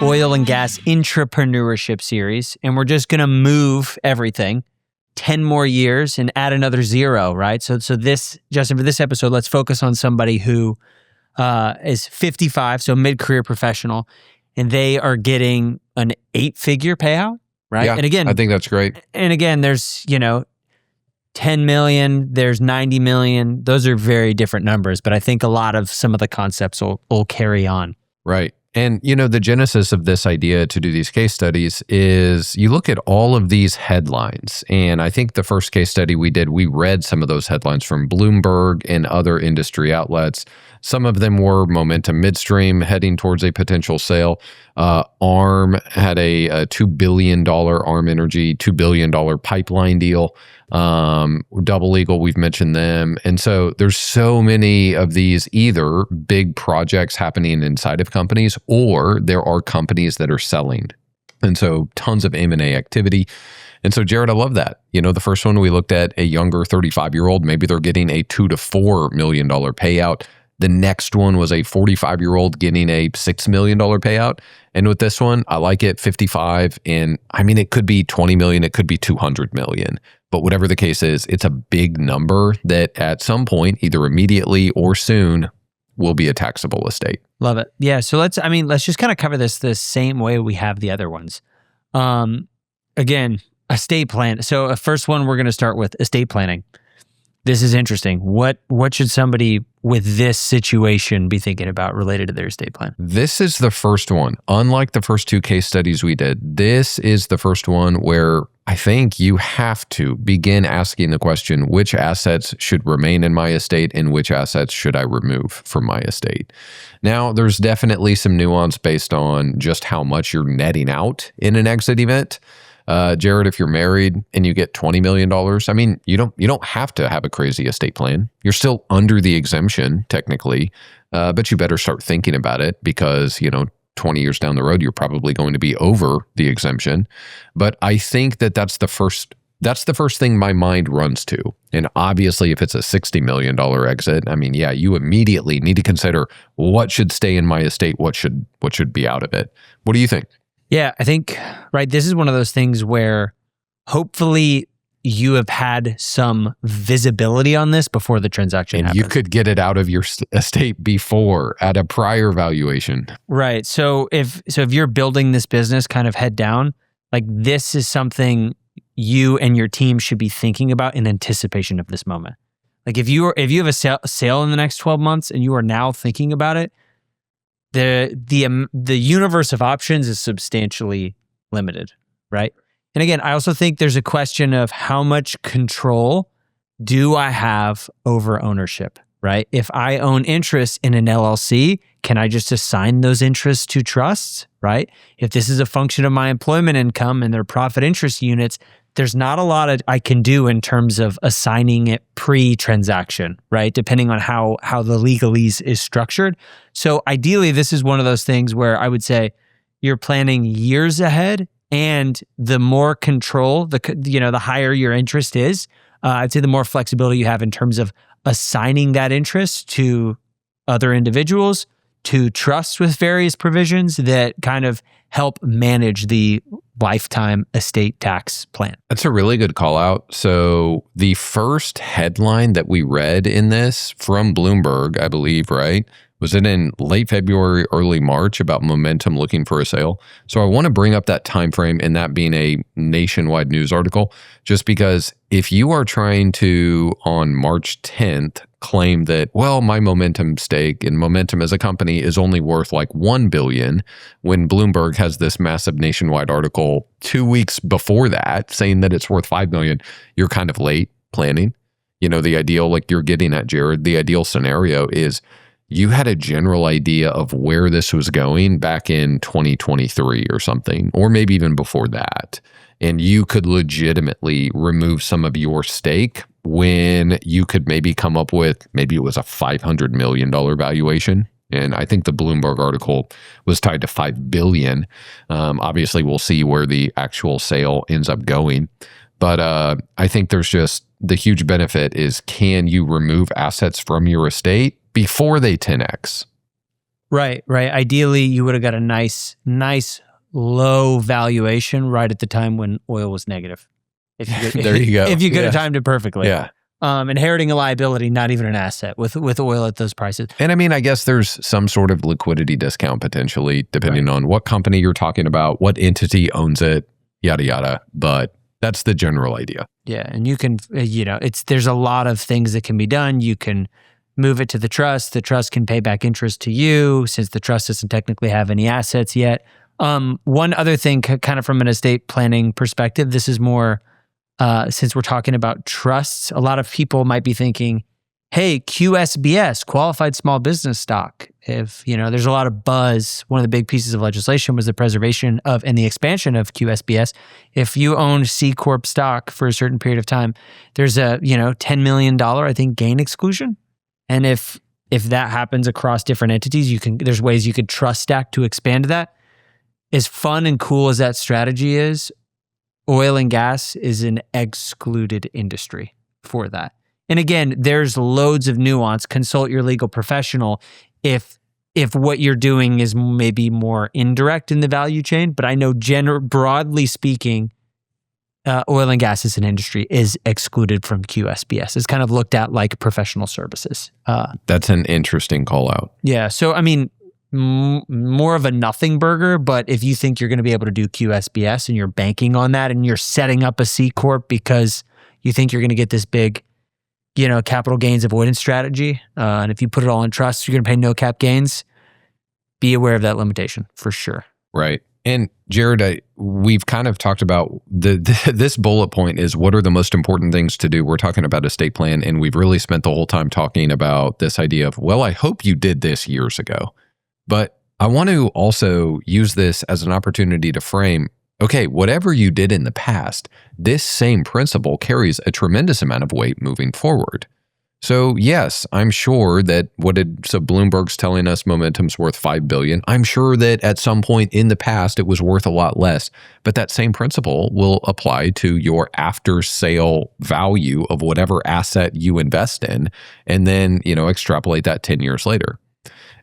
oil and gas entrepreneurship series, and we're just going to move everything 10 more years and add another 0, right? So this, Justin, for this episode, let's focus on somebody who is 55, so mid-career professional, and they are getting an 8-figure payout, right? Yeah, and again, I think that's great. And again, there's, 10 million, there's 90 million. Those are very different numbers, but I think a lot of some of the concepts will carry on. Right. And, the genesis of this idea to do these case studies is you look at all of these headlines. And I think the first case study we did, we read some of those headlines from Bloomberg and other industry outlets. Some of them were momentum midstream, heading towards a potential sale. ARM had a $2 billion ARM Energy, $2 billion pipeline deal. Double Eagle, we've mentioned them. And so there's so many of these either big projects happening inside of companies, or there are companies that are selling. And so tons of M&A activity. And so, Jared, I love that. The first one we looked at, a younger 35-year-old, maybe they're getting a $2 to $4 million payout. The next one was a 45-year-old getting a $6 million payout. And with this one, I like it, 55. And I mean, it could be 20 million, it could be 200 million. But whatever the case is, it's a big number that at some point, either immediately or soon, will be a taxable estate. Love it. Yeah. So let's just kind of cover this the same way we have the other ones. Again, estate plan. So first one, we're going to start with estate planning. This is interesting. What should somebody with this situation be thinking about related to their estate plan? This is the first one. Unlike the first two case studies we did, this is the first one where I think you have to begin asking the question, which assets should remain in my estate and which assets should I remove from my estate? Now, there's definitely some nuance based on just how much you're netting out in an exit event. Jared, if you're married and you get $20 million, I mean, you don't have to have a crazy estate plan. You're still under the exemption, technically, but you better start thinking about it because, 20 years down the road, you're probably going to be over the exemption. But I think that's the first thing my mind runs to. And obviously, if it's a $60 million exit, I mean, yeah, you immediately need to consider what should stay in my estate, what should be out of it. What do you think? Yeah, I think, right, this is one of those things where hopefully you have had some visibility on this before the transaction happens. You could get it out of your estate before at a prior valuation. Right. So if you're building this business kind of head down, like this is something you and your team should be thinking about in anticipation of this moment. Like if you have a sale in the next 12 months and you are now thinking about it, the universe of options is substantially limited, right? And again, I also think there's a question of how much control do I have over ownership, right? If I own interests in an LLC, can I just assign those interests to trusts, right? If this is a function of my employment income and their profit interest units, there's not a lot I can do in terms of assigning it pre-transaction, right? Depending on how the legalese is structured. So ideally, this is one of those things where I would say you're planning years ahead, and the more control, the higher your interest is, I'd say the more flexibility you have in terms of assigning that interest to other individuals, to trusts with various provisions that kind of help manage the lifetime estate tax plan. That's a really good call out. So the first headline that we read in this from Bloomberg, I believe, right? Was it in late February, early March about momentum looking for a sale? So I want to bring up that time frame and that being a nationwide news article, just because if you are trying to, on March 10th, claim that, well, my momentum stake and momentum as a company is only worth like $1 billion, when Bloomberg has this massive nationwide article 2 weeks before that saying that it's worth $5 million, you're kind of late planning. The ideal, like you're getting at, Jared, the ideal scenario is you had a general idea of where this was going back in 2023 or something, or maybe even before that. And you could legitimately remove some of your stake when you could maybe come up with, maybe it was a $500 million valuation. And I think the Bloomberg article was tied to $5 billion. Obviously, we'll see where the actual sale ends up going. But I think there's just the huge benefit is, can you remove assets from your estate before they 10x? Right. Ideally, you would have got a nice low valuation right at the time when oil was negative. If you could, There you go. If you could have timed it perfectly. Yeah. Inheriting a liability, not even an asset with oil at those prices. And I mean, I guess there's some sort of liquidity discount potentially, depending on what company you're talking about, what entity owns it, yada, yada. But that's the general idea. Yeah. And you can, there's a lot of things that can be done. You can move it to the trust. The trust can pay back interest to you since the trust doesn't technically have any assets yet. One other thing, kind of from an estate planning perspective, this is more, since we're talking about trusts, a lot of people might be thinking, hey, QSBS, qualified small business stock. If, there's a lot of buzz. One of the big pieces of legislation was the preservation of and the expansion of QSBS. If you own C Corp stock for a certain period of time, there's a, $10 million, I think, gain exclusion. And if that happens across different entities, there's ways you could trust stack to expand that. As fun and cool as that strategy is, oil and gas is an excluded industry for that. And again, there's loads of nuance. Consult your legal professional if what you're doing is maybe more indirect in the value chain. But I know broadly speaking, oil and gas as an industry is excluded from QSBS. It's kind of looked at like professional services. That's an interesting call out. Yeah. So, I mean, more of a nothing burger, but if you think you're going to be able to do QSBS and you're banking on that and you're setting up a C Corp because you think you're going to get this big, capital gains avoidance strategy, and if you put it all in trust, you're going to pay no cap gains, be aware of that limitation for sure. Right. And Jared, we've kind of talked about this bullet point is what are the most important things to do. We're talking about estate plan, and we've really spent the whole time talking about this idea of, well, I hope you did this years ago. But I want to also use this as an opportunity to frame, okay, whatever you did in the past, this same principle carries a tremendous amount of weight moving forward. So yes, I'm sure that so Bloomberg's telling us momentum's worth $5 billion. I'm sure that at some point in the past, it was worth a lot less, but that same principle will apply to your after sale value of whatever asset you invest in, and then, extrapolate that 10 years later.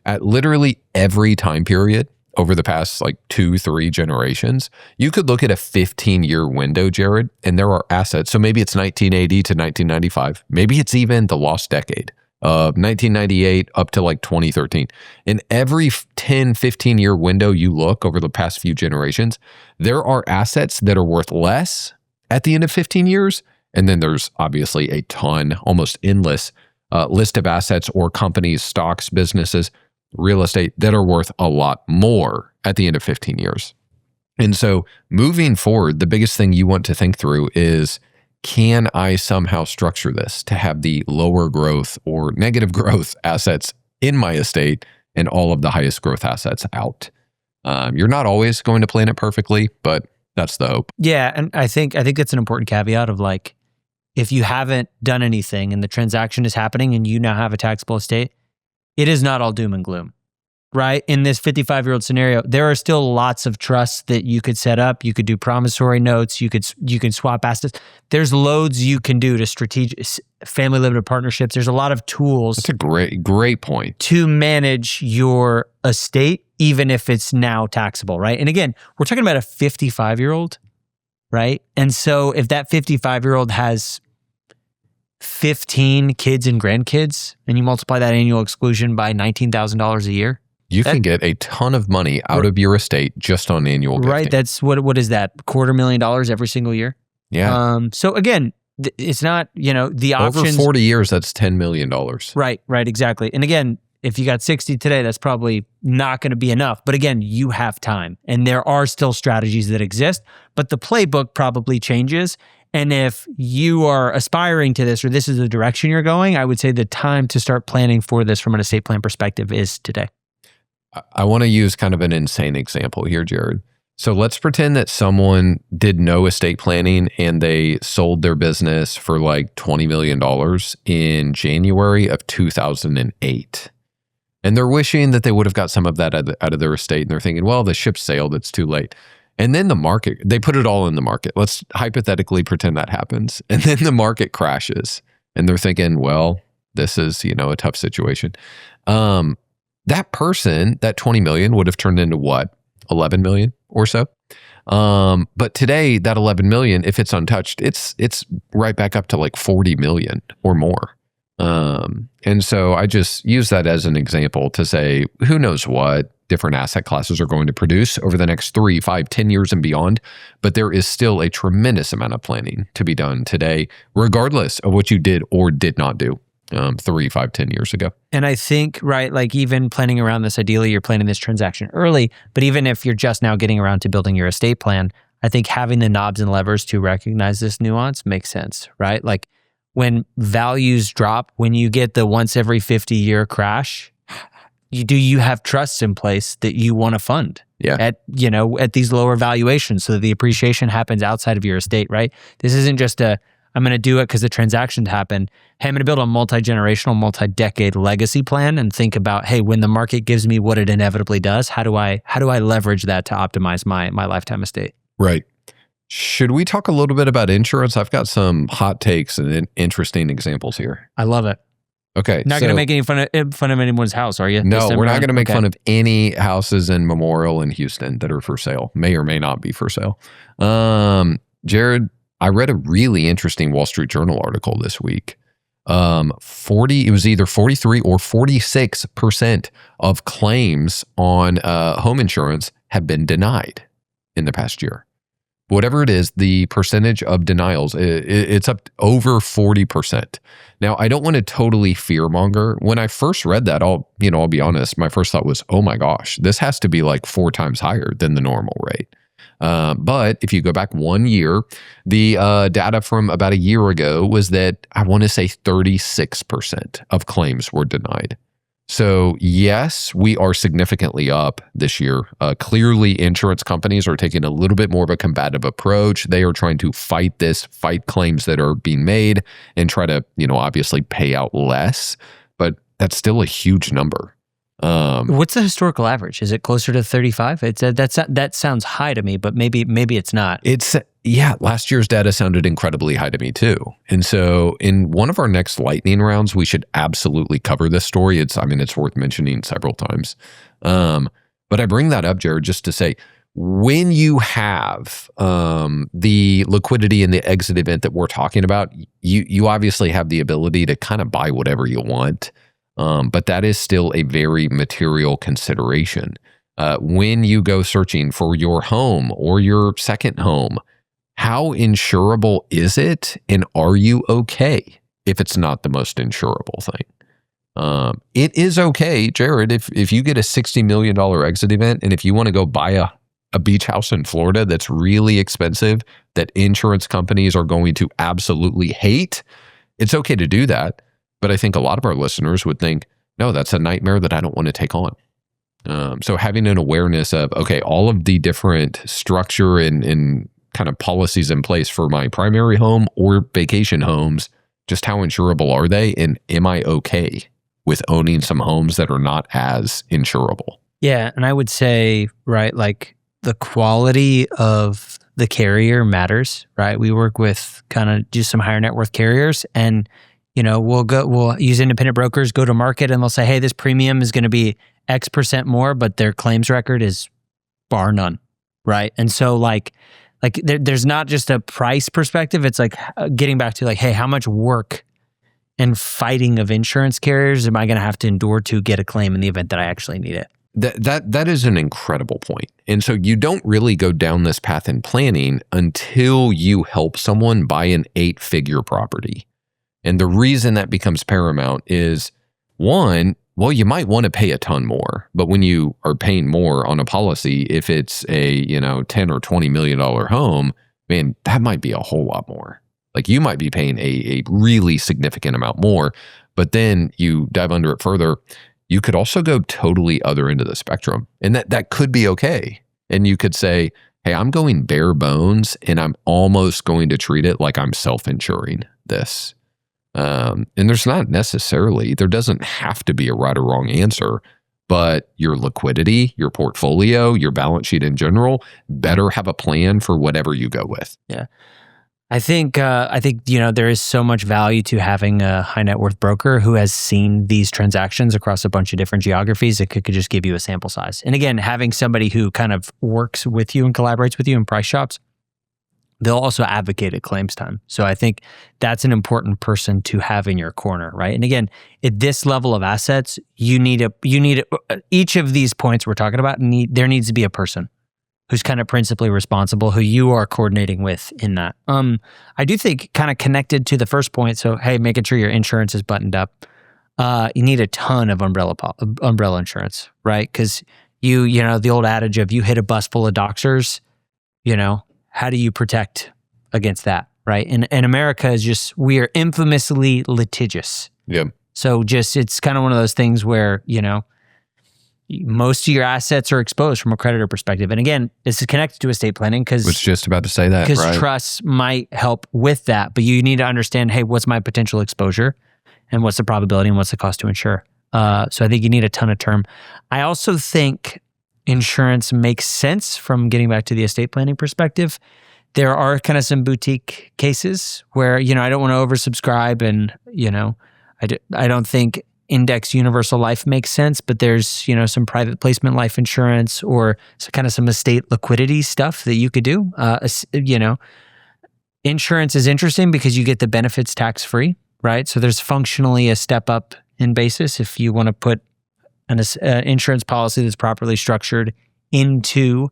At literally every time period over the past 2-3 generations, you could look at a 15-year window, Jared, and there are assets. So maybe it's 1980 to 1995. Maybe it's even the lost decade of 1998 up to 2013. In every 10, 15-year window you look over the past few generations, there are assets that are worth less at the end of 15 years. And then there's obviously a ton, almost endless list of assets or companies, stocks, businesses, real estate that are worth a lot more at the end of 15 years. And so moving forward, the biggest thing you want to think through is, can I somehow structure this to have the lower growth or negative growth assets in my estate and all of the highest growth assets out? You're not always going to plan it perfectly, but that's the hope. Yeah. And I think that's an important caveat of if you haven't done anything and the transaction is happening and you now have a taxable estate, it is not all doom and gloom, right? In this 55-year-old scenario, there are still lots of trusts that you could set up. You could do promissory notes. You can swap assets. There's loads you can do to strategic family limited partnerships. There's a lot of tools. That's a great point. To manage your estate, even if it's now taxable, right? And again, we're talking about a 55-year-old, right? And so if that 55-year-old has 15 kids and grandkids, and you multiply that annual exclusion by $19,000 a year, you can get a ton of money out of your estate just on annual gifting. Right. That's what is that? $250,000 every single year. Yeah. So again, it's not, the options. Over 40 years, that's $10 million. Right. Exactly. And again, if you got 60 today, that's probably not going to be enough. But again, you have time, and there are still strategies that exist, but the playbook probably changes. And if you are aspiring to this, or this is the direction you're going, I would say the time to start planning for this from an estate plan perspective is today. I want to use kind of an insane example here, Jared. So let's pretend that someone did no estate planning and they sold their business for $20 million in January of 2008. And they're wishing that they would have got some of that out of their estate. And they're thinking, well, the ship sailed, it's too late. And then the market, they put it all in the market. Let's hypothetically pretend that happens. And then the market crashes and they're thinking, well, this is, a tough situation. that person, that 20 million would have turned into what? 11 million or so. But today that 11 million, if it's untouched, it's right back up to like 40 million or more. And so I just use that as an example to say, who knows what different asset classes are going to produce over the next 3, 5, 10 years and beyond. But there is still a tremendous amount of planning to be done today, regardless of what you did or did not do 3, 5, 10 years ago. And I think, right, like even planning around this, ideally you're planning this transaction early, but even if you're just now getting around to building your estate plan, I think having the knobs and levers to recognize this nuance makes sense, right? Like when values drop, when you get the once every 50-year crash, you have trusts in place that you want to fund at these lower valuations so that the appreciation happens outside of your estate, right? This isn't just I'm going to do it because the transactions happen. Hey, I'm going to build a multi-generational, multi-decade legacy plan and think about, hey, when the market gives me what it inevitably does, how do I leverage that to optimize my lifetime estate? Right. Should we talk a little bit about insurance? I've got some hot takes and interesting examples here. I love it. Okay. Not going to make any fun of anyone's house, are you? No, we're not going to make fun of any houses in Memorial in Houston that are for sale. May or may not be for sale. Jared, I read a really interesting Wall Street Journal article this week. It was either 43 or 46% of claims on home insurance have been denied in the past year. Whatever it is, the percentage of denials, it's up over 40%. Now, I don't want to totally fearmonger. When I first read that, I'll be honest, my first thought was, oh my gosh, this has to be like 4 times higher than the normal rate. But if you go back 1 year, the data from about a year ago was that I want to say 36% of claims were denied. So yes, we are significantly up this year. Clearly, insurance companies are taking a little bit more of a combative approach. They are trying to fight claims that are being made and try to, obviously pay out less. But that's still a huge number. What's the historical average? Is it closer to 35? That sounds high to me, but maybe it's not. Last year's data sounded incredibly high to me too. And so in one of our next lightning rounds, we should absolutely cover this story. It's worth mentioning several times. But I bring that up, Jared, just to say, when you have the liquidity and the exit event that we're talking about, you obviously have the ability to kind of buy whatever you want. But that is still a very material consideration. When you go searching for your home or your second home, how insurable is it? And are you okay if it's not the most insurable thing? It is okay, Jared, if you get a $60 million exit event and if you want to go buy a beach house in Florida that's really expensive, that insurance companies are going to absolutely hate, it's okay to do that. But I think a lot of our listeners would think, no, that's a nightmare that I don't want to take on. So having an awareness of, okay, all of the different structure and kind of policies in place for my primary home or vacation homes, just how insurable are they? And am I okay with owning some homes that are not as insurable? Yeah. And I would say, right, like the quality of the carrier matters, right? We work with kind of just some higher net worth carriers and we'll use independent brokers, go to market, and they'll say, hey, this premium is going to be X percent more, but their claims record is bar none, right? And so there's not just a price perspective. It's like getting back to hey, how much work and fighting of insurance carriers am I going to have to endure to get a claim in the event that I actually need it? That is an incredible point. And so you don't really go down this path in planning until you help someone buy an 8-figure property. And the reason that becomes paramount is, one, well, you might want to pay a ton more, but when you are paying more on a policy, if it's a, $10 or $20 million home, man, that might be a whole lot more. Like you might be paying a really significant amount more, but then you dive under it further, you could also go totally other end of the spectrum. And that could be okay. And you could say, hey, I'm going bare bones and I'm almost going to treat it like I'm self-insuring this. And there doesn't have to be a right or wrong answer, but your liquidity, your portfolio, your balance sheet in general better have a plan for whatever you go with. Yeah. I think there is so much value to having a high net worth broker who has seen these transactions across a bunch of different geographies. It could just give you a sample size. And again, having somebody who kind of works with you and collaborates with you in price shops, they'll also advocate at claims time. So I think that's an important person to have in your corner, right? And again, at this level of assets, you need each of these points we're talking about. There needs to be a person who's kind of principally responsible, who you are coordinating with in that. I do think kind of connected to the first point. So, hey, making sure your insurance is buttoned up. You need a ton of umbrella insurance, right? Because you know, the old adage of you hit a bus full of doxers, you know, how do you protect against that, right? And America is we are infamously litigious. Yeah. So it's kind of one of those things where, you know, most of your assets are exposed from a creditor perspective. And again, this is connected to estate planning because I was just about to say that, because right? trusts might help with that, but you need to understand, hey, what's my potential exposure and what's the probability and what's the cost to insure? So I think you need a ton of term. I also think insurance makes sense from getting back to the estate planning perspective. There are kind of some boutique cases where, you know, I don't want to oversubscribe and, you know, I don't think index universal life makes sense, but there's, you know, some private placement life insurance or kind of some estate liquidity stuff that you could do. You know, insurance is interesting because you get the benefits tax-free, right? So there's functionally a step up in basis if you want to put an insurance policy that's properly structured into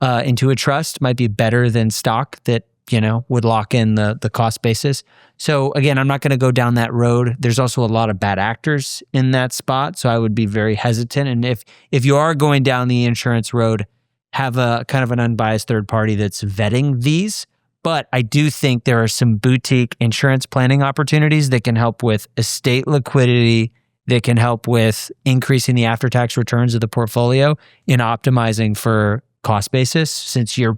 a trust. Might be better than stock that, you know, would lock in the cost basis. So again, I'm not going to go down that road. There's also a lot of bad actors in that spot, so I would be very hesitant. And if you are going down the insurance road, have a kind of an unbiased third party that's vetting these. But I do think there are some boutique insurance planning opportunities that can help with estate liquidity, that can help with increasing the after-tax returns of the portfolio in optimizing for cost basis, since you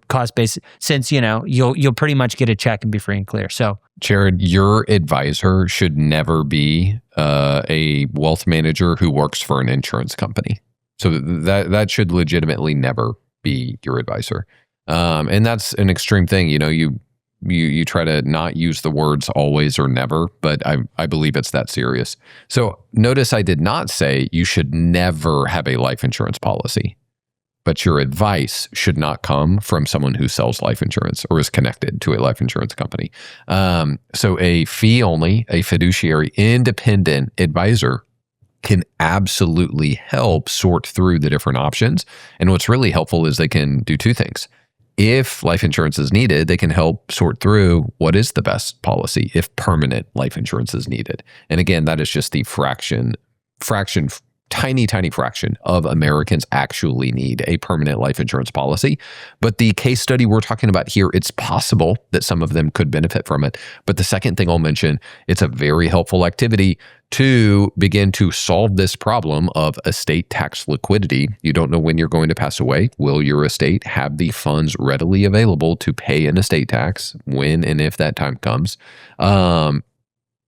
know, you'll pretty much get a check and be free and clear. So, Jared, your advisor should never be a wealth manager who works for an insurance company. So that should legitimately never be your advisor. And that's an extreme thing. You know, you try to not use the words always or never, but I believe it's that serious. So notice I did not say you should never have a life insurance policy. But your advice should not come from someone who sells life insurance or is connected to a life insurance company. So a fee-only, a fiduciary independent advisor can absolutely help sort through the different options. And what's really helpful is they can do two things. If life insurance is needed, they can help sort through what is the best policy if permanent life insurance is needed. And again, that is just the tiny fraction of Americans actually need a permanent life insurance policy. But the case study we're talking about here, it's possible that some of them could benefit from it. But the second thing I'll mention, it's a very helpful activity to begin to solve this problem of estate tax liquidity. You don't know when you're going to pass away. Will your estate have the funds readily available to pay an estate tax when and if that time comes?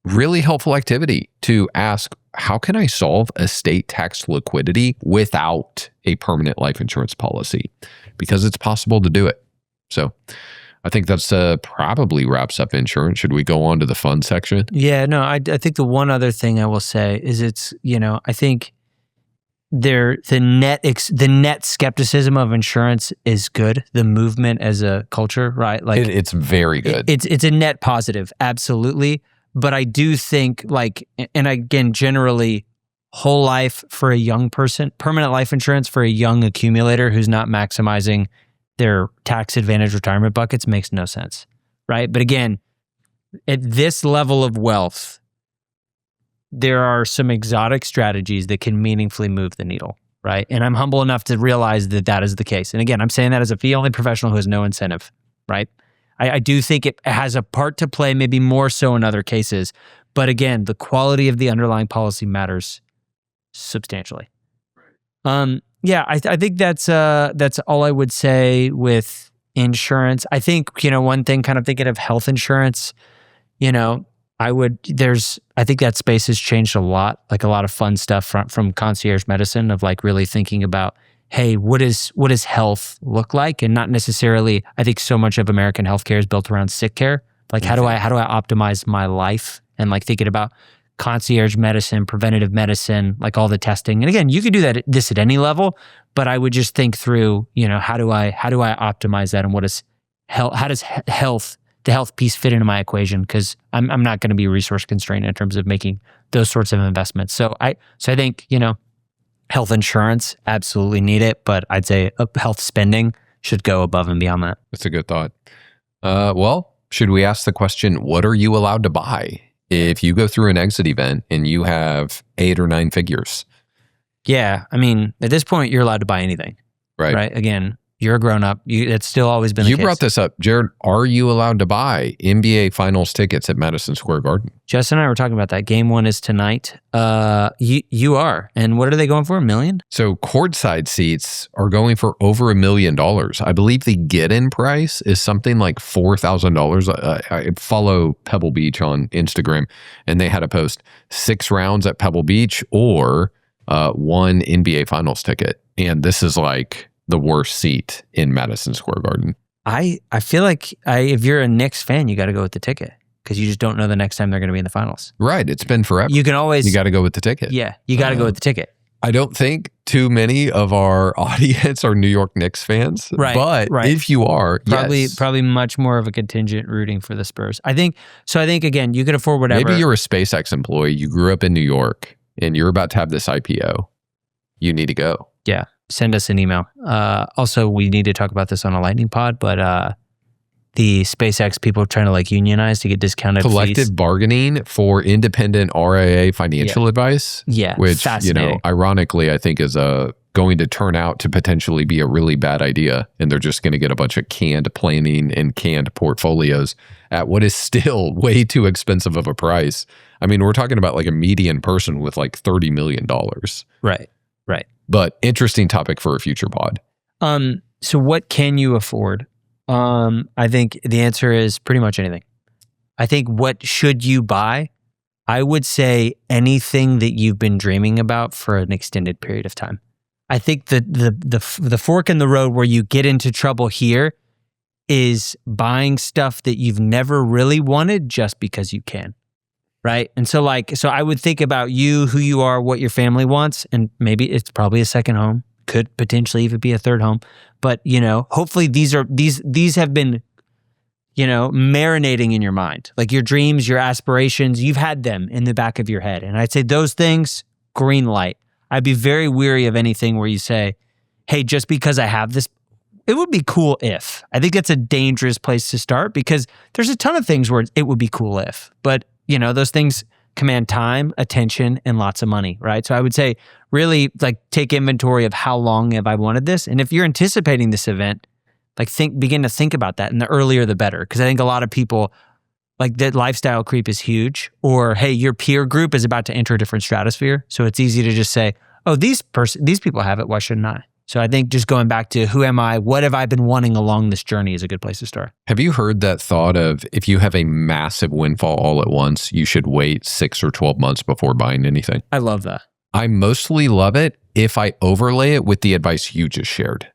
Really helpful activity to ask, how can I solve estate tax liquidity without a permanent life insurance policy? Because it's possible to do it. So I think that's probably wraps up insurance. Should we go on to the fun section? Yeah, no, I think the one other thing I will say is it's, you know, I think the net skepticism of insurance is good. The movement as a culture, right? Like it's very good. It's a net positive, absolutely. But I do think, like, and again, generally, whole life for a young person, permanent life insurance for a young accumulator who's not maximizing their tax advantage retirement buckets makes no sense, right? But again, at this level of wealth, there are some exotic strategies that can meaningfully move the needle, right? And I'm humble enough to realize that that is the case. And again, I'm saying that as a fee-only professional who has no incentive, right? I do think it has a part to play, maybe more so in other cases. But again, the quality of the underlying policy matters substantially. Yeah, I think that's all I would say with insurance. I think, you know, one thing, kind of thinking of health insurance, you know, I think that space has changed a lot, like a lot of fun stuff from concierge medicine of like really thinking about, hey, what does health look like? And not necessarily, I think so much of American healthcare is built around sick care, Like how do I optimize my life, and like thinking about concierge medicine, preventative medicine, like all the testing. And again, you could do this at any level, but I would just think through, how do I optimize that, and how does the health piece fit into my equation? Because I'm not going to be resource constrained in terms of making those sorts of investments. So I think, health insurance, absolutely need it, but I'd say health spending should go above and beyond that. That's a good thought. Well, should we ask the question, what are you allowed to buy if you go through an exit event and you have 8 or 9 figures? Yeah. I mean, at this point, you're allowed to buy anything. Right? Again, you're a grown up. It's still always been the case. You brought this up. Jared, are you allowed to buy NBA Finals tickets at Madison Square Garden? Justin and I were talking about that. Game 1 is tonight. You are. And what are they going for? $1 million? So courtside seats are going for over $1 million. I believe the get-in price is something like $4,000. I follow Pebble Beach on Instagram, and they had a post, 6 rounds at Pebble Beach or 1 NBA Finals ticket. And this is like the worst seat in Madison Square Garden. I feel like if you're a Knicks fan, you got to go with the ticket, because you just don't know the next time they're going to be in the finals. Right. It's been forever. You got to go with the ticket. Yeah. You got to go with the ticket. I don't think too many of our audience are New York Knicks fans. Right. But if you are, probably much more of a contingent rooting for the Spurs. I think, again, you can afford whatever. Maybe you're a SpaceX employee. You grew up in New York and you're about to have this IPO. You need to go. Yeah. Send us an email. Also, we need to talk about this on a lightning pod, but the SpaceX people are trying to like unionize to get discounted collective fees. Bargaining for independent RIA financial advice. Yeah, which, ironically, I think is going to turn out to potentially be a really bad idea. And they're just going to get a bunch of canned planning and canned portfolios at what is still way too expensive of a price. I mean, we're talking about like a median person with like $30 million. Right. But interesting topic for a future pod. So what can you afford? I think the answer is pretty much anything. I think what should you buy? I would say anything that you've been dreaming about for an extended period of time. I think the fork in the road where you get into trouble here is buying stuff that you've never really wanted just because you can. Right. And so I would think about you, who you are, what your family wants, and maybe it's probably a second home, could potentially even be a third home. But, hopefully these have been, marinating in your mind, like your dreams, your aspirations, you've had them in the back of your head. And I'd say those things, green light. I'd be very weary of anything where you say, hey, just because I have this, it would be cool if. I think that's a dangerous place to start, because there's a ton of things where it would be cool if, but those things command time, attention, and lots of money, right? So I would say really take inventory of how long have I wanted this? And if you're anticipating this event, begin to think about that. And the earlier, the better. Because I think a lot of people, that lifestyle creep is huge. Or, hey, your peer group is about to enter a different stratosphere. So it's easy to just say, oh, these people have it, why shouldn't I? So I think just going back to who am I, what have I been wanting along this journey is a good place to start. Have you heard that thought of if you have a massive windfall all at once, you should wait 6 or 12 months before buying anything? I love that. I mostly love it if I overlay it with the advice you just shared.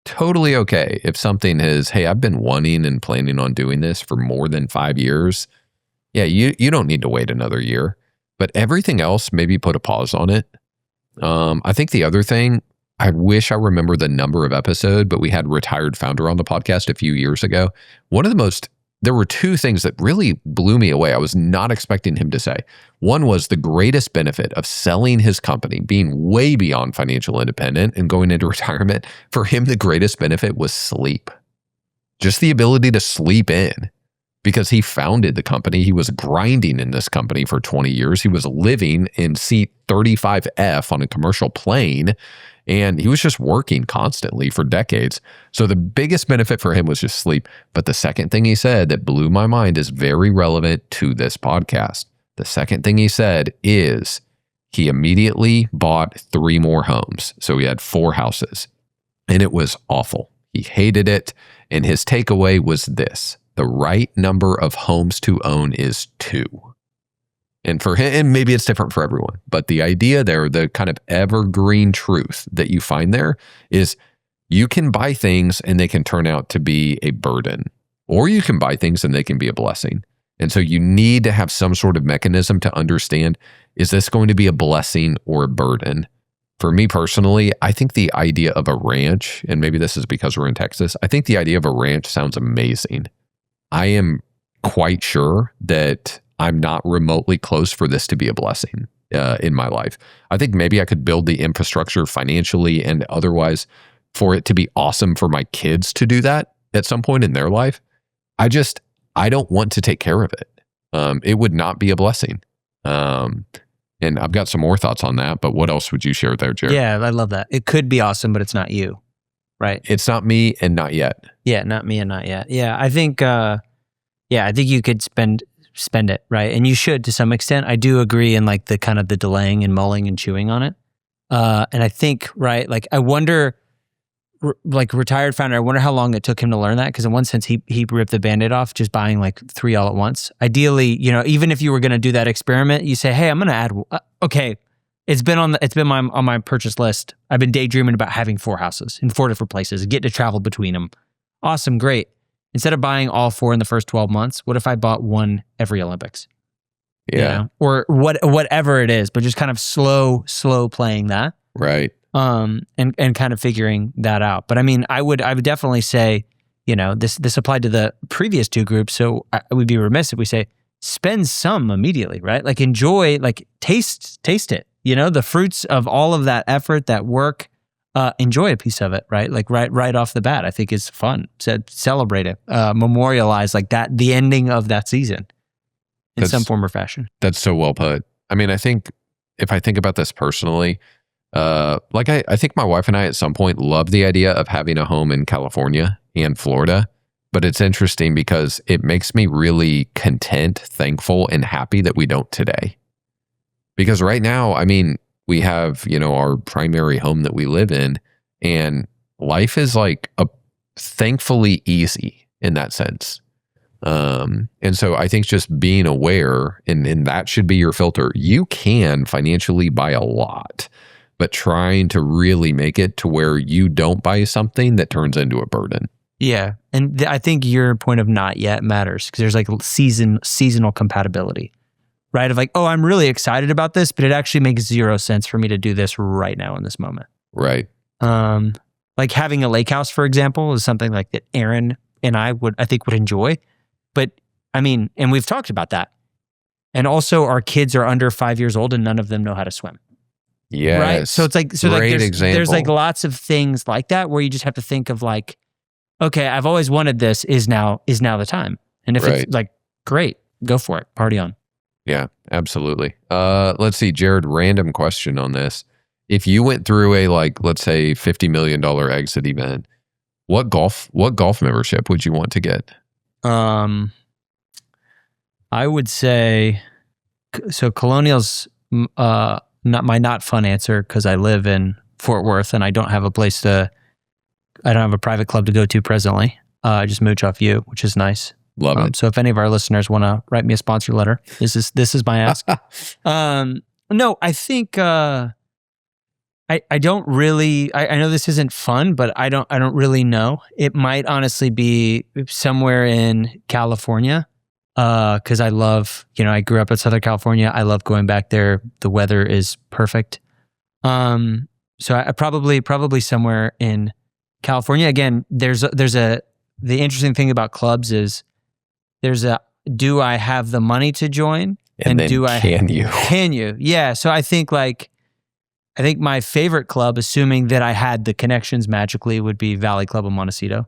Totally okay if something is, hey, I've been wanting and planning on doing this for more than 5 years. Yeah, you don't need to wait another year. But everything else, maybe put a pause on it. I think the other thing, I wish I remember the number of episode, but we had retired founder on the podcast a few years ago. There were 2 things that really blew me away. I was not expecting him to say. One was the greatest benefit of selling his company, being way beyond financial independent and going into retirement. For him, the greatest benefit was sleep. Just the ability to sleep in. Because he founded the company. He was grinding in this company for 20 years. He was living in seat 35F on a commercial plane. And he was just working constantly for decades. So the biggest benefit for him was just sleep. But the second thing he said that blew my mind is very relevant to this podcast. The second thing he said is he immediately bought 3 more homes. So he had 4 houses. And it was awful. He hated it. And his takeaway was this: the right number of homes to own is 2. And for him, and maybe it's different for everyone, but the idea there, the kind of evergreen truth that you find there is you can buy things and they can turn out to be a burden. or you can buy things and they can be a blessing. And so you need to have some sort of mechanism to understand, is this going to be a blessing or a burden? For me personally, I think the idea of a ranch, and maybe this is because we're in Texas, I think the idea of a ranch sounds amazing. I am quite sure that I'm not remotely close for this to be a blessing in my life. I think maybe I could build the infrastructure financially and otherwise for it to be awesome for my kids to do that at some point in their life. I don't want to take care of it. It would not be a blessing. And I've got some more thoughts on that, but what else would you share there, Jared? Yeah, I love that. It could be awesome, but it's not you, right? It's not me and not yet. Yeah, not me and not yet. Yeah, I think you could spend it, right? And you should to some extent. I do agree in like the kind of the delaying and mulling and chewing on it. And I think, right, like I wonder, like retired founder, I wonder how long it took him to learn that. Because in one sense, he ripped the Band-Aid off just buying like 3 all at once. Ideally, even if you were going to do that experiment, you say, hey, I'm going to add, okay, it's been on my purchase list. I've been daydreaming about having 4 houses in 4 different places, get to travel between them. Awesome, great. Instead of buying all 4 in the first 12 months, what if I bought 1 every Olympics? Yeah. Or whatever it is, but just kind of slow playing that. Right. And kind of figuring that out. But I mean, I would definitely say, this applied to the previous 2 groups. So I would be remiss if we say, spend some immediately, right? Like enjoy, like taste it, the fruits of all of that effort, that work, enjoy a piece of it, right? Like right off the bat, I think is fun. Celebrate it, memorialize like that, the ending of that season in some form or fashion. That's so well put. I mean, I think if I think about this personally, I think my wife and I at some point love the idea of having a home in California and Florida, but it's interesting because it makes me really content, thankful, and happy that we don't today. Because right now, I mean, we have, our primary home that we live in, and life is like thankfully easy in that sense. And so I think just being aware, and that should be your filter. You can financially buy a lot, but trying to really make it to where you don't buy something that turns into a burden. Yeah. And I think your point of not yet matters because there's like seasonal compatibility, right? Of like, oh, I'm really excited about this, but it actually makes 0 sense for me to do this right now in this moment. Right. Like having a lake house, for example, is something like that Aaron and I would enjoy. But I mean, and we've talked about that. And also our kids are under 5 years old and none of them know how to swim. Yes. Right. So it's like, there's like lots of things like that where you just have to think of like, okay, I've always wanted this, is now the time. And if it's like, great, go for it. Party on. Yeah, absolutely. Let's see, Jared, random question on this. If you went through a let's say $50 million exit event, what golf membership would you want to get? I would say, so Colonial's not fun answer because I live in Fort Worth and I don't have a private club to go to presently. I just mooch off you, which is nice. Love it. So if any of our listeners want to write me a sponsor letter, this is my ask. No, I think I don't really. I know this isn't fun, but I don't really know. It might honestly be somewhere in California. Because I love, I grew up in Southern California. I love going back there. The weather is perfect. So I probably somewhere in California. Again, the interesting thing about clubs is do I have the money to join? And then can you? Can you? Yeah. So I think my favorite club, assuming that I had the connections magically, would be Valley Club of Montecito.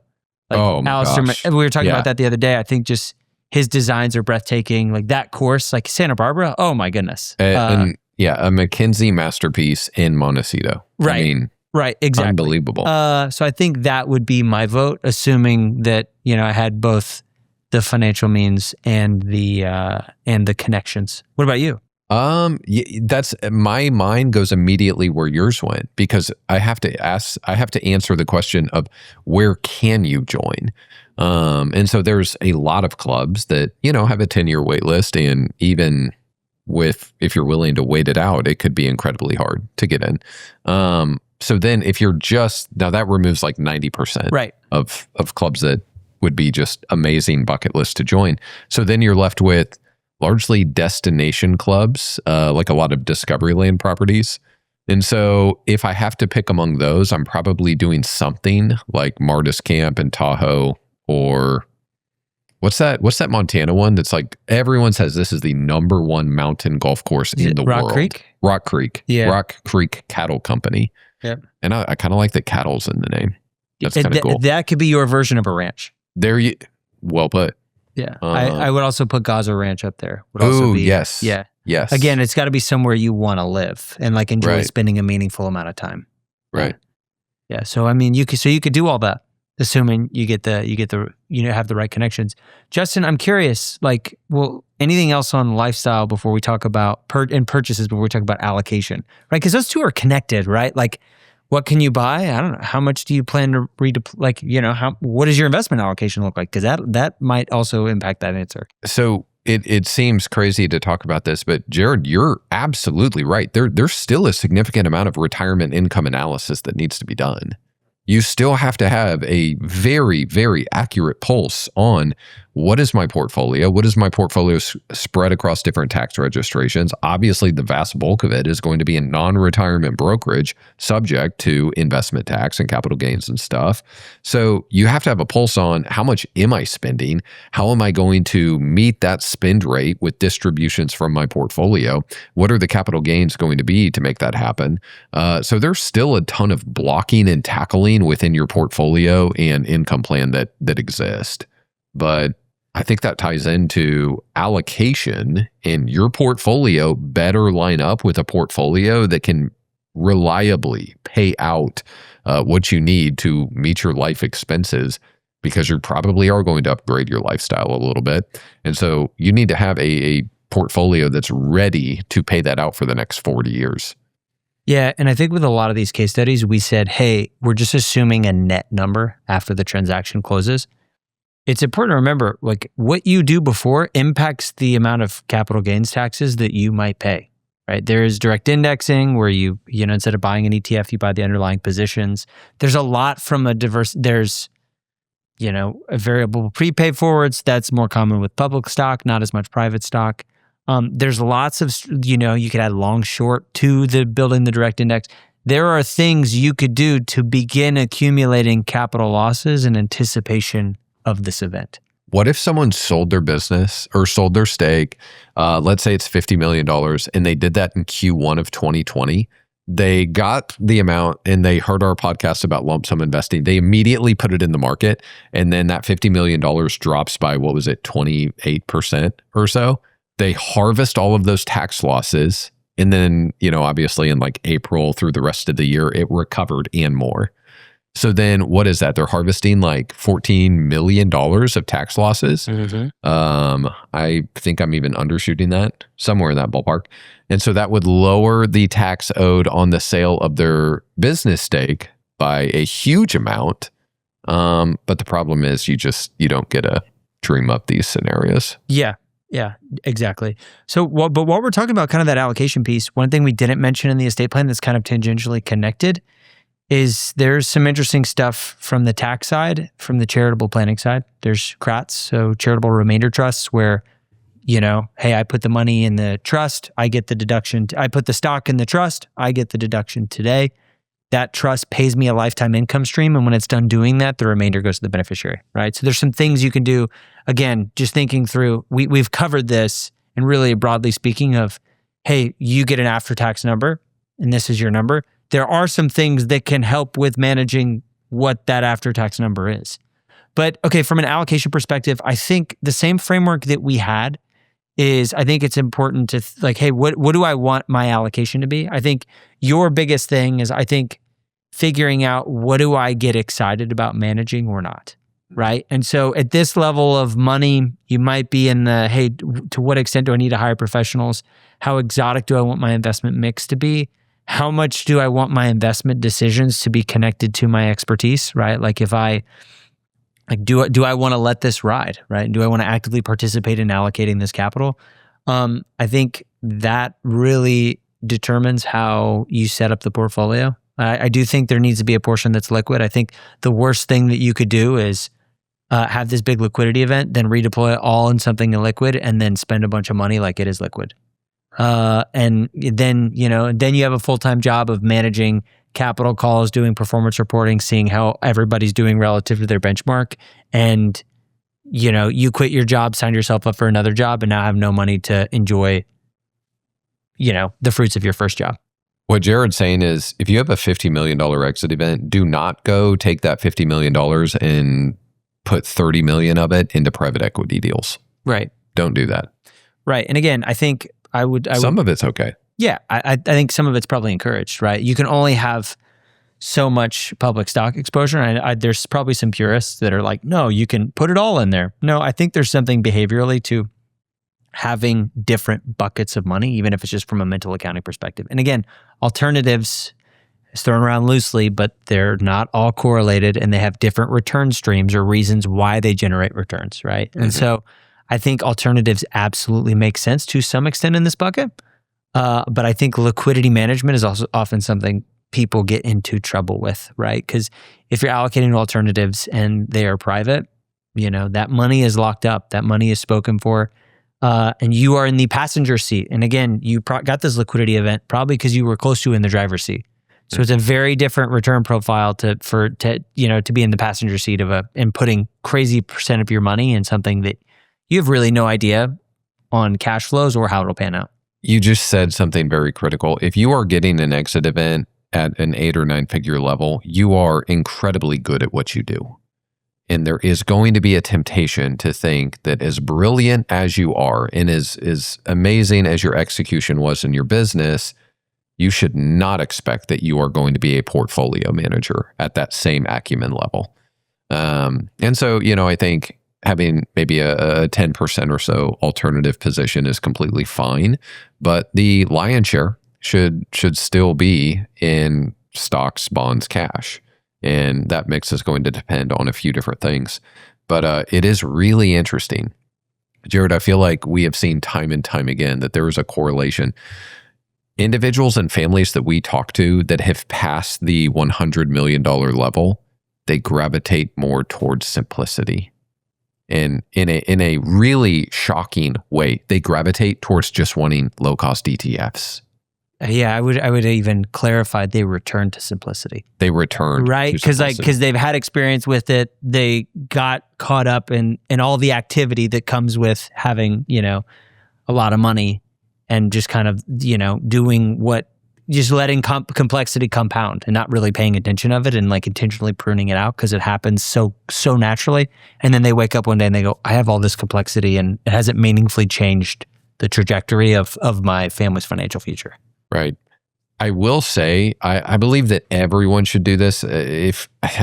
Like oh my gosh. We were talking about that the other day. I think just his designs are breathtaking. Like that course, like Santa Barbara. Oh my goodness. A McKinsey masterpiece in Montecito. Right. I mean, right. Exactly. Unbelievable. So I think that would be my vote, assuming that, I had both the financial means and the connections. What about you? That's my mind goes immediately where yours went because I have to answer the question of where can you join? And so there's a lot of clubs that, have a 10-year wait list. And even if you're willing to wait it out, it could be incredibly hard to get in. So then if you're now that removes like 90% right. of clubs that would be just amazing bucket list to join. So then you're left with largely destination clubs, like a lot of Discovery Land properties. And so if I have to pick among those, I'm probably doing something like Martis Camp and Tahoe, or what's that Montana one that's like everyone says this is the number one mountain golf course in the world. Rock Creek. Yeah. Rock Creek Cattle Company. Yep. And I kind of like the cattle's in the name. That's kind of cool. That could be your version of a ranch. Well put. Yeah. I would also put Gaza Ranch up there. Yes. Yeah. Yes. Again, it's got to be somewhere you want to live and like enjoy spending a meaningful amount of time. Right. Yeah. So I mean, you could do all that, assuming you have the right connections. Justin, I'm curious, like, well, anything else on lifestyle before we talk about purchases before we talk about allocation, right? Because those two are connected, right? Like, what can you buy? I don't know. How much do you plan to redeploy? Like, what does your investment allocation look like? Because that might also impact that answer. So it seems crazy to talk about this, but Jared, you're absolutely right. There's still a significant amount of retirement income analysis that needs to be done. You still have to have a very, very accurate pulse on what is my portfolio? What is my portfolio spread across different tax registrations? Obviously, the vast bulk of it is going to be in non-retirement brokerage, subject to investment tax and capital gains and stuff. So you have to have a pulse on how much am I spending? How am I going to meet that spend rate with distributions from my portfolio? What are the capital gains going to be to make that happen? So there's still a ton of blocking and tackling within your portfolio and income plan that exist. But I think that ties into allocation, and your portfolio better line up with a portfolio that can reliably pay out what you need to meet your life expenses, because you probably are going to upgrade your lifestyle a little bit. And so you need to have a portfolio that's ready to pay that out for the next 40 years. Yeah, and I think with a lot of these case studies, we said, hey, we're just assuming a net number after the transaction closes. It's important to remember, like, what you do before impacts the amount of capital gains taxes that you might pay, right? There is direct indexing where you instead of buying an ETF, you buy the underlying positions. There's a lot from there's a variable prepaid forwards. That's more common with public stock, not as much private stock. There's lots of, you could add long short to the building the direct index. There are things you could do to begin accumulating capital losses in anticipation of this event. What if someone sold their business or sold their stake? Let's say it's $50 million, and they did that in Q1 of 2020. They got the amount and they heard our podcast about lump sum investing. They immediately put it in the market, and then that $50 million drops by, 28% or so. They harvest all of those tax losses. And then, obviously in like April through the rest of the year, it recovered and more. So then what is that? They're harvesting like $14 million of tax losses. Mm-hmm. I think I'm even undershooting that, somewhere in that ballpark. And so that would lower the tax owed on the sale of their business stake by a huge amount. But the problem is you don't get to dream up these scenarios. Yeah, exactly. So, but while we're talking about kind of that allocation piece, one thing we didn't mention in the estate plan that's kind of tangentially connected is there's some interesting stuff from the tax side, from the charitable planning side. There's CRATs, so charitable remainder trusts, where, hey, I put the money in the trust, I get the deduction. I put the stock in the trust, I get the deduction today. That trust pays me a lifetime income stream, and when it's done doing that, the remainder goes to the beneficiary, right? So there's some things you can do. Again, just thinking through, we've covered this, and really broadly speaking of, hey, you get an after-tax number, and this is your number. There are some things that can help with managing what that after-tax number is. But okay, from an allocation perspective, I think the same framework that we had is, I think it's important to hey, what do I want my allocation to be? I think your biggest thing is, I think, figuring out what do I get excited about managing or not, right? And so at this level of money, you might be in the, hey, to what extent do I need to hire professionals? How exotic do I want my investment mix to be? How much do I want my investment decisions to be connected to my expertise, right? Like if I, do I want to let this ride, right? Do I want to actively participate in allocating this capital? I think that really determines how you set up the portfolio. I do think there needs to be a portion that's liquid. I think the worst thing that you could do is have this big liquidity event, then redeploy it all in something illiquid, and then spend a bunch of money like it is liquid. And then you have a full-time job of managing capital calls, doing performance reporting, seeing how everybody's doing relative to their benchmark, and you quit your job, sign yourself up for another job, and now have no money to enjoy the fruits of your first job. What Jared's saying is, if you have a $50 million exit event, do not go take that $50 million and put 30 million of it into private equity deals. Right. Don't do that. Right. And again, I think some of it's okay. Yeah. I think some of it's probably encouraged, right? You can only have so much public stock exposure. And there's probably some purists that are like, no, you can put it all in there. No, I think there's something behaviorally to having different buckets of money, even if it's just from a mental accounting perspective. And again, alternatives is thrown around loosely, but they're not all correlated, and they have different return streams or reasons why they generate returns, right? Mm-hmm. And so I think alternatives absolutely make sense to some extent in this bucket. But I think liquidity management is also often something people get into trouble with, right? Because if you're allocating to alternatives and they are private, that money is locked up, that money is spoken for, and you are in the passenger seat. And again, you got this liquidity event probably because you were close to in the driver's seat. So it's a very different return profile to be in the passenger seat and putting crazy percent of your money in something that you have really no idea on cash flows or how it'll pan out. You just said something very critical. If you are getting an exit event at an 8 or 9 figure level, you are incredibly good at what you do. And there is going to be a temptation to think that as brilliant as you are and as amazing as your execution was in your business, you should not expect that you are going to be a portfolio manager at that same acumen level. And so, I think having maybe a 10% or so alternative position is completely fine, but the lion's share should still be in stocks, bonds, cash. And that mix is going to depend on a few different things. But it is really interesting. Jared, I feel like we have seen time and time again that there is a correlation. Individuals and families that we talk to that have passed the $100 million level, they gravitate more towards simplicity. And in a really shocking way, they gravitate towards just wanting low-cost ETFs. Yeah, I would even clarify they return to simplicity. They return, right? Because they've had experience with it. They got caught up in all the activity that comes with having a lot of money, and just kind of just letting complexity compound and not really paying attention of it and like intentionally pruning it out because it happens so naturally. And then they wake up one day and they go, I have all this complexity and it hasn't meaningfully changed the trajectory of my family's financial future. Right. I will say, I believe that everyone should do this. I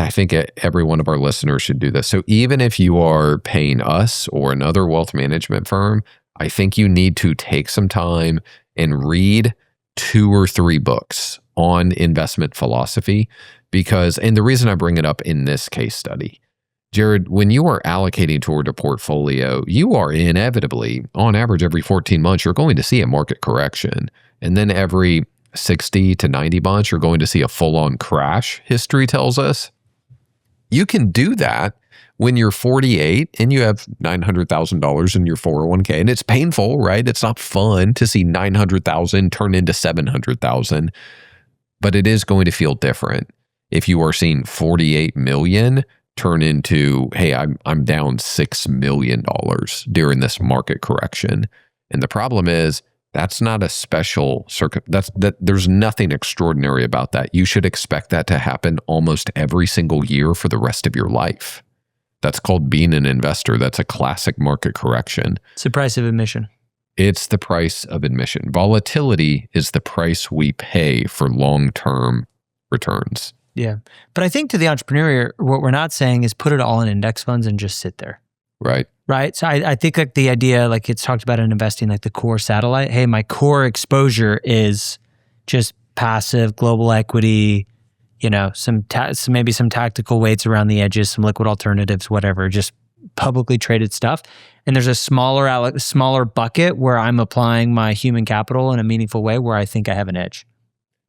think every one of our listeners should do this. So even if you are paying us or another wealth management firm, I think you need to take some time and read 2 or 3 books on investment philosophy and the reason I bring it up in this case study, Jared, when you are allocating toward a portfolio, you are inevitably, on average, every 14 months, you're going to see a market correction. And then every 60 to 90 months, you're going to see a full-on crash, history tells us. You can do that when you're 48 and you have $900,000 in your 401k, and it's painful, right? It's not fun to see 900,000 turn into 700,000, but it is going to feel different if you are seeing 48 million turn into, hey, I'm down $6 million during this market correction. And the problem is that's not a special there's nothing extraordinary about that. You should expect that to happen almost every single year for the rest of your life. That's called being an investor. That's a classic market correction. It's the price of admission. It's the price of admission. Volatility is the price we pay for long-term returns. Yeah. But I think to the entrepreneur, what we're not saying is put it all in index funds and just sit there. Right. Right. So I think like the idea, like it's talked about in investing, like the core satellite. Hey, my core exposure is just passive, global equity, maybe some tactical weights around the edges, some liquid alternatives, whatever, just publicly traded stuff. And there's a smaller bucket where I'm applying my human capital in a meaningful way where I think I have an edge.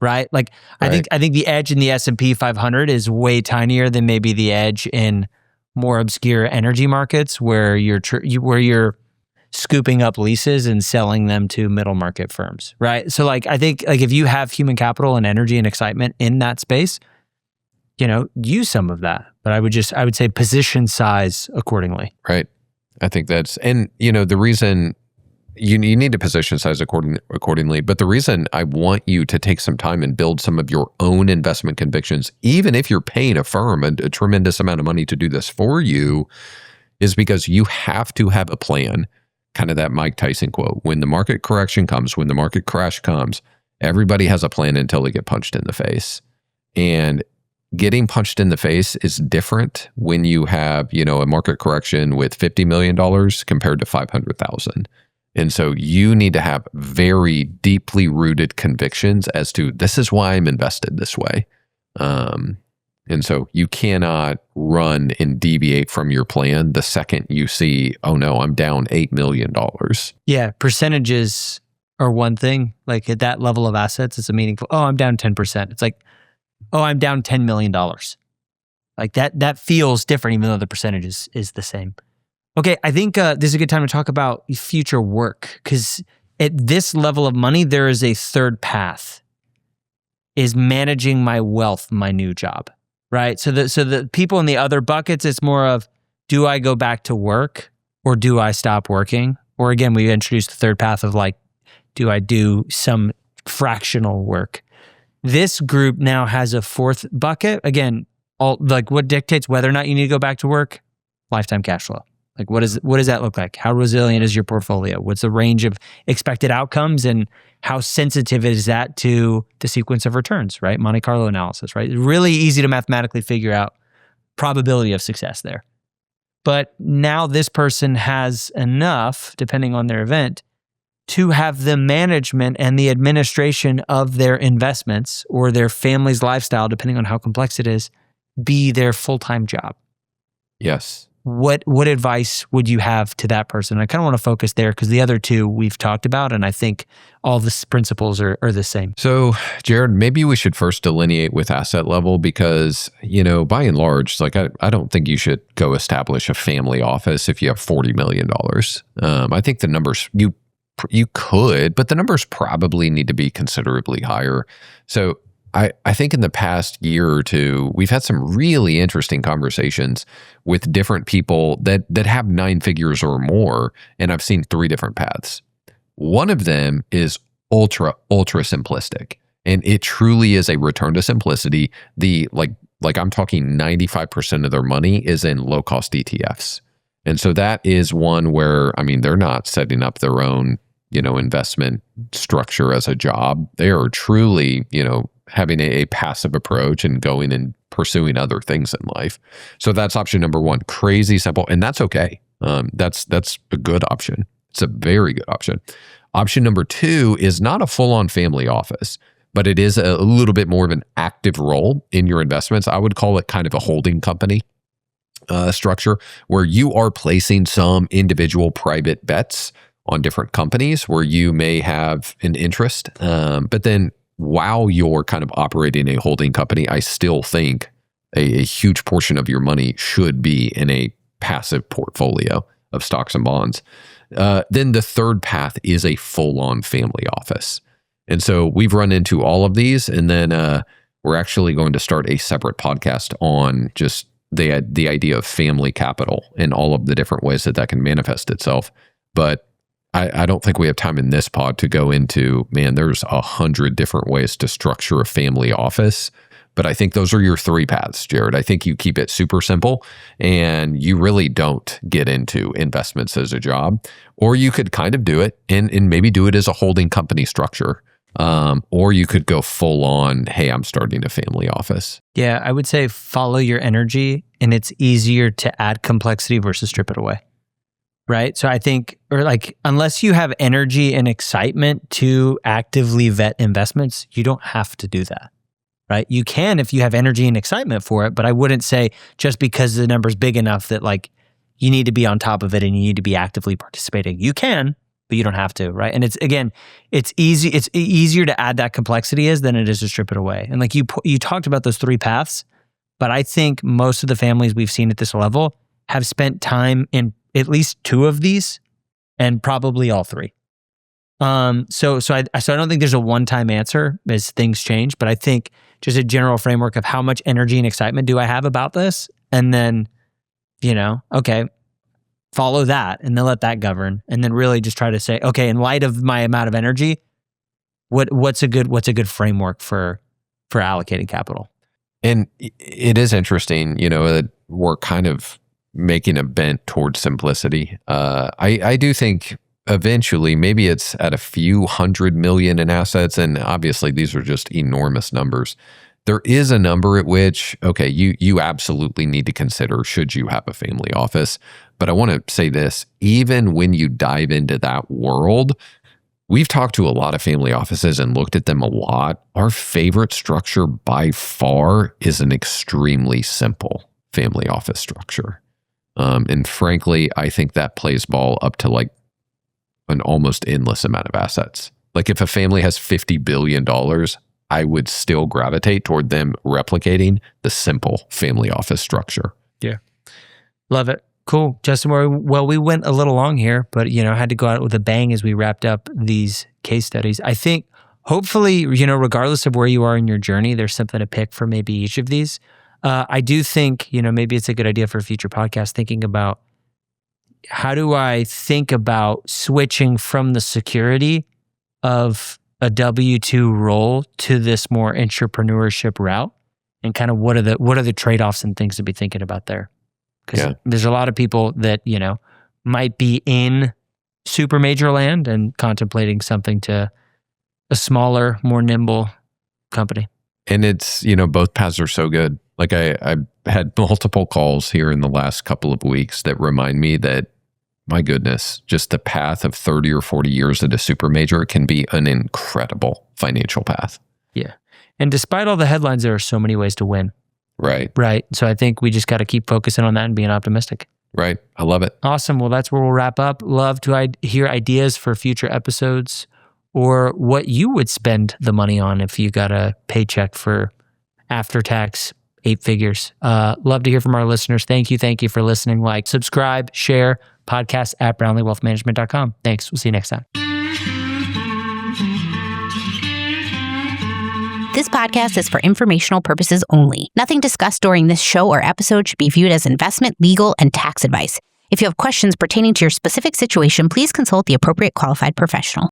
Right? Like right. I think the edge in the S&P 500 is way tinier than maybe the edge in more obscure energy markets where you're scooping up leases and selling them to middle market firms, right? So like I think like if you have human capital and energy and excitement in that space, use some of that. But I would say position size accordingly. Right. I think and the reason you need to position size accordingly, but the reason I want you to take some time and build some of your own investment convictions, even if you're paying a firm a tremendous amount of money to do this for you, is because you have to have a plan. Kind of that Mike Tyson quote, when the market correction comes, when the market crash comes, everybody has a plan until they get punched in the face. And getting punched in the face is different when you have, a market correction with $50 million compared to $500,000. And so you need to have very deeply rooted convictions as to this is why I'm invested this way. And so you cannot run and deviate from your plan the second you see, oh no, I'm down $8 million. Yeah, percentages are one thing. Like at that level of assets, it's a meaningful, I'm down 10%. It's like, I'm down $10 million. Like that feels different even though the percentage is the same. Okay, I think this is a good time to talk about future work because at this level of money, there is a third path, is managing my wealth, my new job, right? So the people in the other buckets, it's more of, do I go back to work or do I stop working? Or again, we introduced the third path of like, do I do some fractional work? This group now has a fourth bucket. Again, what dictates whether or not you need to go back to work? Lifetime cash flow. Like what does that look like? How resilient is your portfolio? What's the range of expected outcomes and how sensitive is that to the sequence of returns, right? Monte Carlo analysis, right? It's really easy to mathematically figure out probability of success there. But now this person has enough, depending on their event, to have the management and the administration of their investments or their family's lifestyle, depending on how complex it is, be their full-time job. Yes. What advice would you have to that person? I kind of want to focus there because the other two we've talked about, and I think all the principles are the same. So, Jared, maybe we should first delineate with asset level because, by and large, like I don't think you should go establish a family office if you have $40 million. I think the numbers, you could, but the numbers probably need to be considerably higher. So I think in the past year or two, we've had some really interesting conversations with different people that have 9 figures or more, and I've seen 3 different paths. One of them is ultra simplistic, and it truly is a return to simplicity. Like I'm talking 95% of their money is in low-cost ETFs. And so that is one where, they're not setting up their own, investment structure as a job. They are truly, having a passive approach and going and pursuing other things in life. So that's option number 1, crazy simple. And that's okay. That's a good option. It's a very good option. Option number 2 is not a full-on family office, but it is a little bit more of an active role in your investments. I would call it kind of a holding company structure where you are placing some individual private bets on different companies where you may have an interest. But then while you're kind of operating a holding company, I still think a huge portion of your money should be in a passive portfolio of stocks and bonds. Then the third path is a full-on family office. And so we've run into all of these, and then we're actually going to start a separate podcast on just the idea of family capital and all of the different ways that can manifest itself. But I don't think we have time in this pod to go into, there's 100 different ways to structure a family office. But I think those are your 3 paths, Jared. I think you keep it super simple and you really don't get into investments as a job. Or you could kind of do it and maybe do it as a holding company structure. Or you could go full on, hey, I'm starting a family office. Yeah, I would say follow your energy, and it's easier to add complexity versus strip it away. Right? So I think, unless you have energy and excitement to actively vet investments, you don't have to do that. Right? You can if you have energy and excitement for it, but I wouldn't say just because the number's big enough that you need to be on top of it and you need to be actively participating. You can, but you don't have to, right? And it's easy. It's easier to add that complexity than it is to strip it away. And you talked about those 3 paths, but I think most of the families we've seen at this level have spent time in at least 2 of these and probably all 3. So I don't think there's a one-time answer as things change, but I think just a general framework of how much energy and excitement do I have about this? And then, okay, follow that and then let that govern. And then really just try to say, okay, in light of my amount of energy, what's a good framework for allocating capital? And it is interesting, that we're kind of making a bent towards simplicity. I do think eventually, maybe it's at a few $100 million in assets, and obviously these are just enormous numbers. There is a number at which, okay, you absolutely need to consider, should you have a family office? But I want to say this, even when you dive into that world, we've talked to a lot of family offices and looked at them a lot. Our favorite structure by far is an extremely simple family office structure. And frankly, I think that plays ball up to like an almost endless amount of assets. Like if a family has $50 billion, I would still gravitate toward them replicating the simple family office structure. Yeah. Love it. Cool. Justin, well, we went a little long here, but, had to go out with a bang as we wrapped up these case studies. I think hopefully, regardless of where you are in your journey, there's something to pick for maybe each of these. I do think, maybe it's a good idea for a future podcast, thinking about how do I think about switching from the security of a W-2 role to this more entrepreneurship route, and kind of what are the trade-offs and things to be thinking about there? Because there's a lot of people that, might be in super major land and contemplating something to a smaller, more nimble company. And it's, both paths are so good. Like I had multiple calls here in the last couple of weeks that remind me that, my goodness, just the path of 30 or 40 years at a super major can be an incredible financial path. Yeah. And despite all the headlines, there are so many ways to win. Right. So I think we just got to keep focusing on that and being optimistic. Right. I love it. Awesome. Well, that's where we'll wrap up. Love to hear ideas for future episodes or what you would spend the money on if you got a paycheck for after-tax 8 figures. Love to hear from our listeners. Thank you for listening. Like, subscribe, share, podcast at brownleewealthmanagement.com. Thanks. We'll see you next time. This podcast is for informational purposes only. Nothing discussed during this show or episode should be viewed as investment, legal, and tax advice. If you have questions pertaining to your specific situation, please consult the appropriate qualified professional.